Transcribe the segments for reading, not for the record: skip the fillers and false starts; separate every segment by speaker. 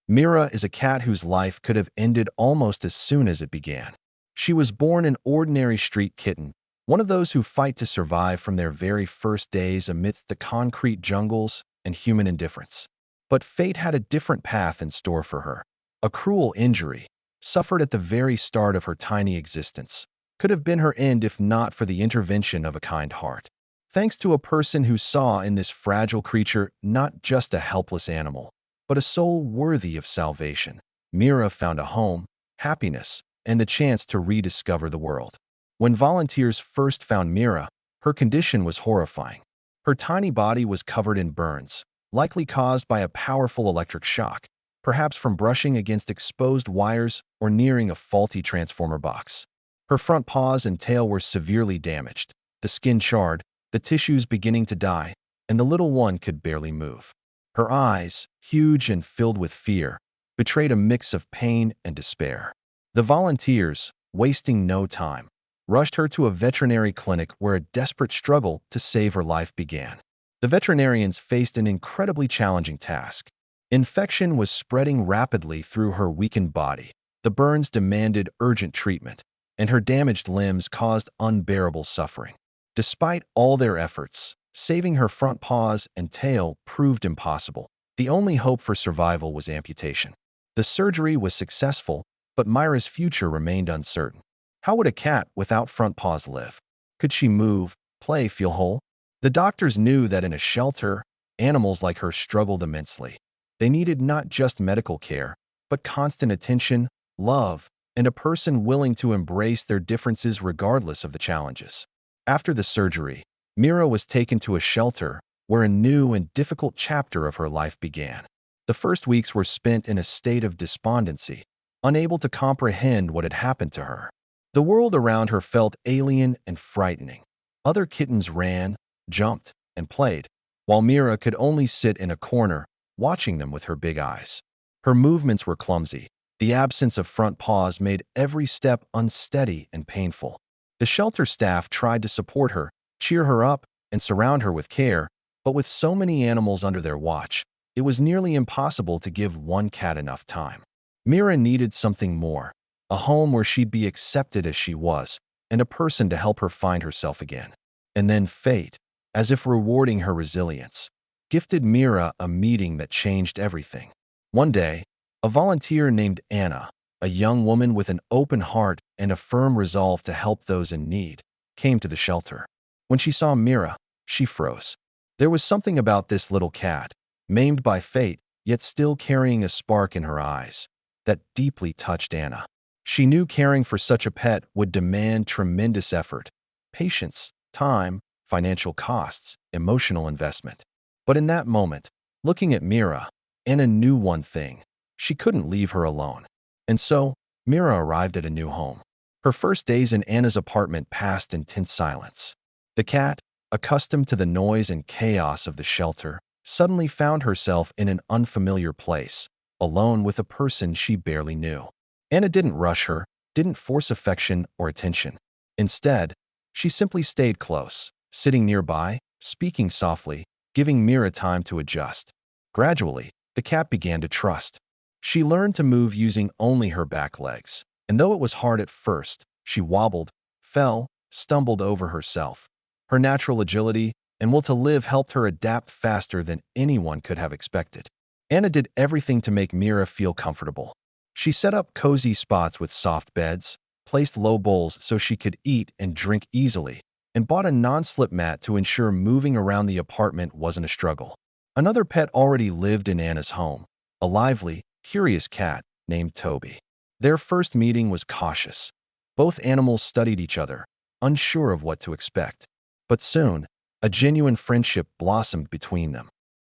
Speaker 1: Mira is a cat whose life could have ended almost as soon as it began. She was born an ordinary street kitten, one of those who fight to survive from their very first days amidst the concrete jungles and human indifference. But fate had a different path in store for her. A cruel injury, suffered at the very start of her tiny existence, could have been her end if not for the intervention of a kind heart. Thanks to a person who saw in this fragile creature not just a helpless animal, but a soul worthy of salvation, Mira found a home, happiness, and the chance to rediscover the world. When volunteers first found Mira, her condition was horrifying. Her tiny body was covered in burns, likely caused by a powerful electric shock, perhaps from brushing against exposed wires or nearing a faulty transformer box. Her front paws and tail were severely damaged, the skin charred, the tissues beginning to die, and the little one could barely move. Her eyes, huge and filled with fear, betrayed a mix of pain and despair. The volunteers, wasting no time, rushed her to a veterinary clinic where a desperate struggle to save her life began. The veterinarians faced an incredibly challenging task. Infection was spreading rapidly through her weakened body. The burns demanded urgent treatment, and her damaged limbs caused unbearable suffering. Despite all their efforts, saving her front paws and tail proved impossible. The only hope for survival was amputation. The surgery was successful, but Myra's future remained uncertain. How would a cat without front paws live? Could she move, play, feel whole? The doctors knew that in a shelter, animals like her struggled immensely. They needed not just medical care, but constant attention, love, and a person willing to embrace their differences regardless of the challenges. After the surgery, Mira was taken to a shelter where a new and difficult chapter of her life began. The first weeks were spent in a state of despondency, unable to comprehend what had happened to her. The world around her felt alien and frightening. Other kittens ran, jumped, and played, while Mira could only sit in a corner, watching them with her big eyes. Her movements were clumsy. The absence of front paws made every step unsteady and painful. The shelter staff tried to support her, cheer her up, and surround her with care, but with so many animals under their watch, it was nearly impossible to give one cat enough time. Mira needed something more, a home where she'd be accepted as she was, and a person to help her find herself again. And then fate, as if rewarding her resilience, gifted Mira a meeting that changed everything. One day, a volunteer named Anna, a young woman with an open heart and a firm resolve to help those in need, came to the shelter. When she saw Mira, she froze. There was something about this little cat, maimed by fate, yet still carrying a spark in her eyes, that deeply touched Anna. She knew caring for such a pet would demand tremendous effort, patience, time, financial costs, emotional investment. But in that moment, looking at Mira, Anna knew one thing: she couldn't leave her alone. And so, Mira arrived at a new home. Her first days in Anna's apartment passed in tense silence. The cat, accustomed to the noise and chaos of the shelter, suddenly found herself in an unfamiliar place, alone with a person she barely knew. Anna didn't rush her, didn't force affection or attention. Instead, she simply stayed close, sitting nearby, speaking softly, giving Mira time to adjust. Gradually, the cat began to trust. She learned to move using only her back legs, and though it was hard at first, she wobbled, fell, stumbled over herself. Her natural agility and will to live helped her adapt faster than anyone could have expected. Anna did everything to make Mira feel comfortable. She set up cozy spots with soft beds, placed low bowls so she could eat and drink easily, and bought a non-slip mat to ensure moving around the apartment wasn't a struggle. Another pet already lived in Anna's home, a lively, curious cat named Toby. Their first meeting was cautious. Both animals studied each other, unsure of what to expect. But soon, a genuine friendship blossomed between them.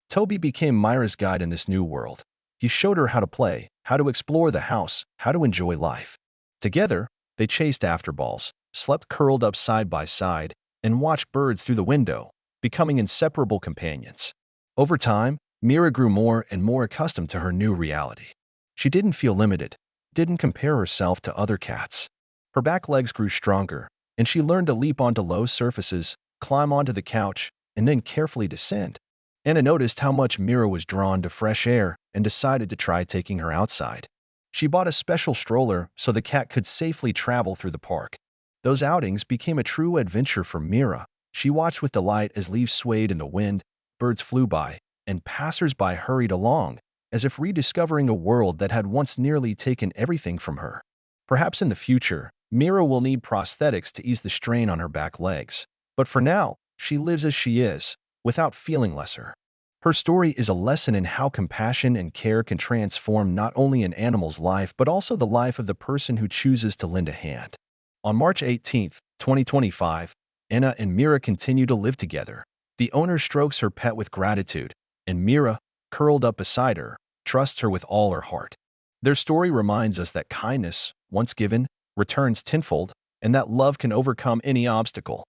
Speaker 1: Toby became Myra's guide in this new world. He showed her how to play, how to explore the house, how to enjoy life. Together, they chased after balls, slept curled up side by side, and watched birds through the window, becoming inseparable companions. Over time, Mira grew more and more accustomed to her new reality. She didn't feel limited, didn't compare herself to other cats. Her back legs grew stronger, and she learned to leap onto low surfaces, climb onto the couch, and then carefully descend. Anna noticed how much Mira was drawn to fresh air and decided to try taking her outside. She bought a special stroller so the cat could safely travel through the park. Those outings became a true adventure for Mira. She watched with delight as leaves swayed in the wind, birds flew by, and passers-by hurried along, as if rediscovering a world that had once nearly taken everything from her. Perhaps in the future, Mira will need prosthetics to ease the strain on her back legs. But for now, she lives as she is, without feeling lesser. Her story is a lesson in how compassion and care can transform not only an animal's life but also the life of the person who chooses to lend a hand. On March 18, 2025, Anna and Mira continue to live together. The owner strokes her pet with gratitude, and Mira, curled up beside her, trusts her with all her heart. Their story reminds us that kindness, once given, returns tenfold, and that love can overcome any obstacle.